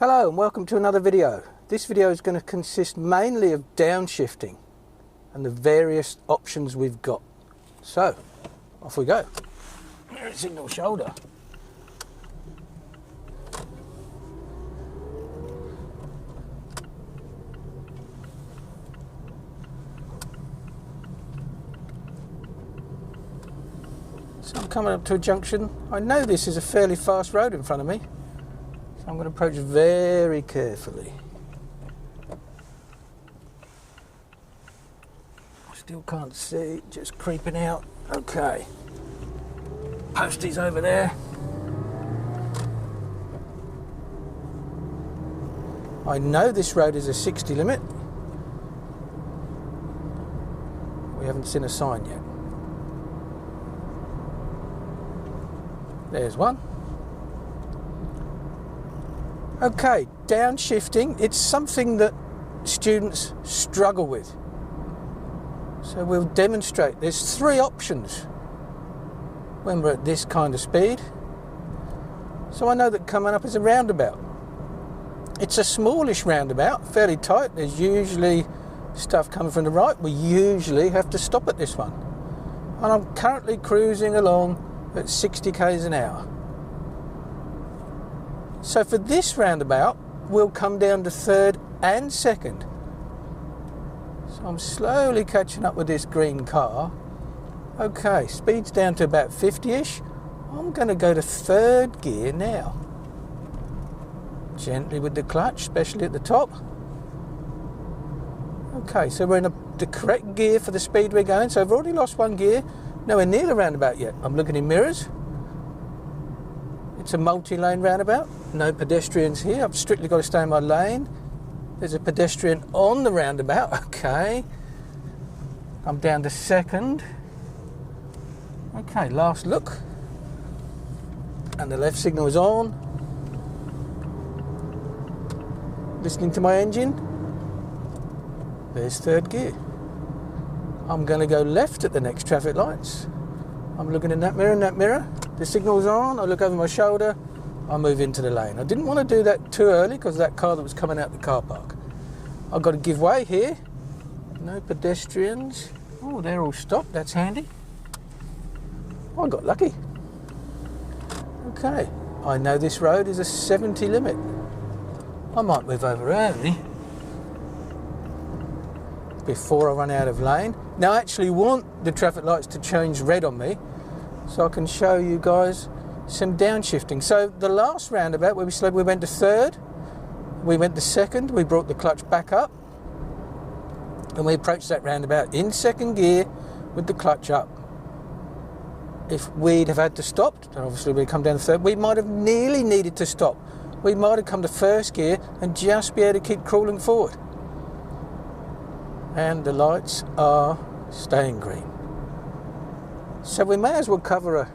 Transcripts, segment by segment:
Hello and welcome to another video. This video is going to consist mainly of downshifting and the various options we've got. So, off we go. Mirror signal shoulder. So I'm coming up to a junction. I know this is a fairly fast road in front of me. So I'm going to approach very carefully. Still can't see, just creeping out. Okay. Posties over there. I know this road is a 60 limit. We haven't seen a sign yet. There's one. Okay, downshifting, it's something that students struggle with. So we'll demonstrate. There's three options when we're at this kind of speed. So I know that coming up is a roundabout. It's a smallish roundabout, fairly tight. There's usually stuff coming from the right. We usually have to stop at this one. And I'm currently cruising along at 60 k's an hour. So for this roundabout, we'll come down to third and second. So I'm slowly catching up with this green car. Okay, speed's down to about 50-ish. I'm going to go to third gear now. Gently with the clutch, especially at the top. Okay, so we're in the correct gear for the speed we're going. So I've already lost one gear. Nowhere near the roundabout yet. I'm looking in mirrors. It's a multi-lane roundabout. No pedestrians here. I've strictly got to stay in my lane. There's a pedestrian on the roundabout. Okay. I'm down to second. Okay, last look. And the left signal is on. Listening to my engine. There's third gear. I'm going to go left at the next traffic lights. I'm looking in that mirror, The signal's on, I look over my shoulder, I move into the lane. I didn't want to do that too early because of that car that was coming out the car park. I've got to give way here. No pedestrians. Oh, they're all stopped, that's handy. I got lucky. Okay, I know this road is a 70 limit. I might move over early before I run out of lane. Now I actually want the traffic lights to change red on me so I can show you guys some downshifting. So the last roundabout where we went to third, we went to second, we brought the clutch back up and we approached that roundabout in second gear with the clutch up. If we'd have had to stop, then obviously we'd come down to third, we might have nearly needed to stop. We might have come to first gear and just be able to keep crawling forward. And the lights are staying green. So we may as well cover a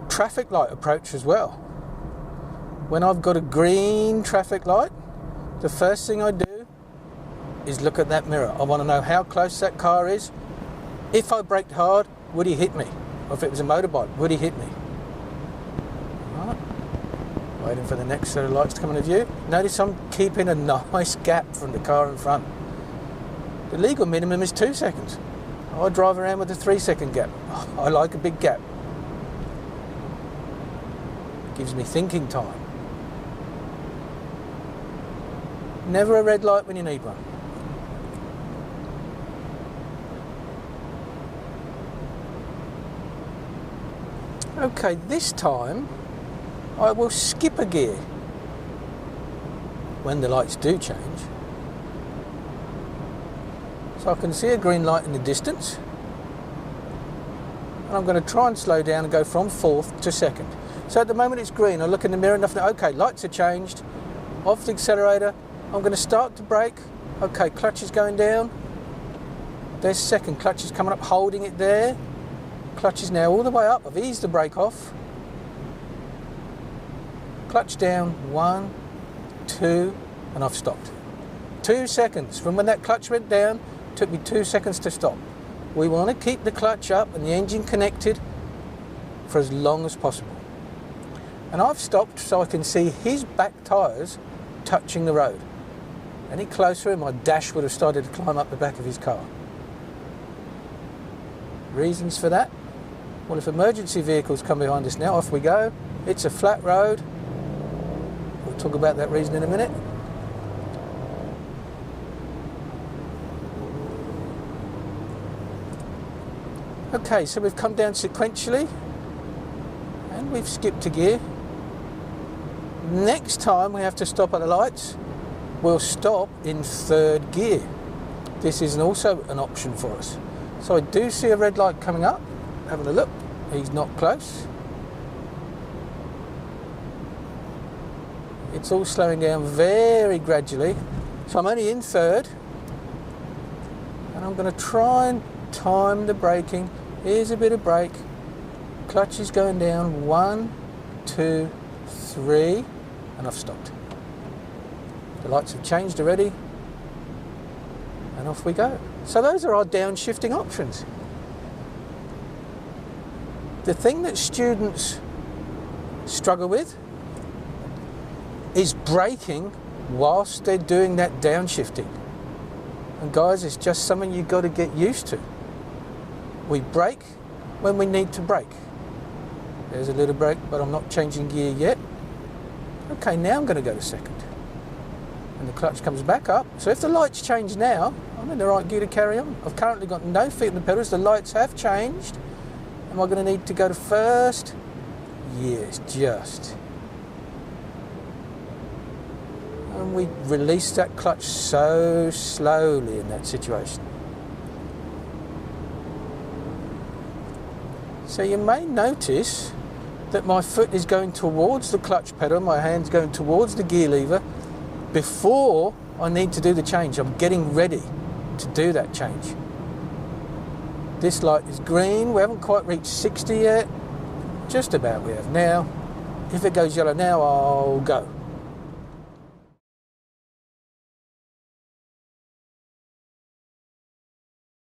traffic light approach as well. When I've got a green traffic light, the first thing I do is look at that mirror. I want to know how close that car is. If I braked hard, would he hit me? Or if it was a motorbike, would he hit me? Right. Waiting for the next set of lights to come into view. Notice I'm keeping a nice gap from the car in front. The legal minimum is 2 seconds. I drive around with a 3-second gap. I like a big gap. Gives me thinking time. Never a red light when you need one. Okay, this time I will skip a gear when the lights do change. So I can see a green light in the distance. And I'm going to try and slow down and go from fourth to second. So at the moment it's green. I look in the mirror and nothing. Okay, lights are changed. Off the accelerator. I'm going to start to brake. Okay, clutch is going down. There's second. Clutch is coming up, holding it there. Clutch is now all the way up. I've eased the brake off. Clutch down. 1, 2, and I've stopped. 2 seconds from when that clutch went down. Took me 2 seconds to stop. We want to keep the clutch up and the engine connected for as long as possible. And I've stopped so I can see his back tyres touching the road. Any closer and my dash would have started to climb up the back of his car. Reasons for that? Well, if emergency vehicles come behind us now, off we go. It's a flat road. We'll talk about that reason in a minute. Okay, so we've come down sequentially and we've skipped a gear. Next time we have to stop at the lights, we'll stop in third gear. This is also an option for us. So I do see a red light coming up. Having a look, he's not close. It's all slowing down very gradually. So I'm only in third. And I'm going to try and time the braking. Here's a bit of brake. Clutch is going down. 1, 2, 3. And I've stopped. The lights have changed already. And off we go. So those are our downshifting options. The thing that students struggle with is braking whilst they're doing that downshifting. And guys, it's just something you've got to get used to. We brake when we need to brake. There's a little brake, but I'm not changing gear yet. Okay, now I'm going to go to second. And the clutch comes back up. So if the lights change now, I'm in the right gear to carry on. I've currently got no feet on the pedals. The lights have changed. Am I going to need to go to first? Yes, just. And we release that clutch so slowly in that situation. So you may notice that my foot is going towards the clutch pedal, my hand's going towards the gear lever before I need to do the change. I'm getting ready to do that change. This light is green. We haven't quite reached 60 yet. Just about we have now. If it goes yellow now, I'll go.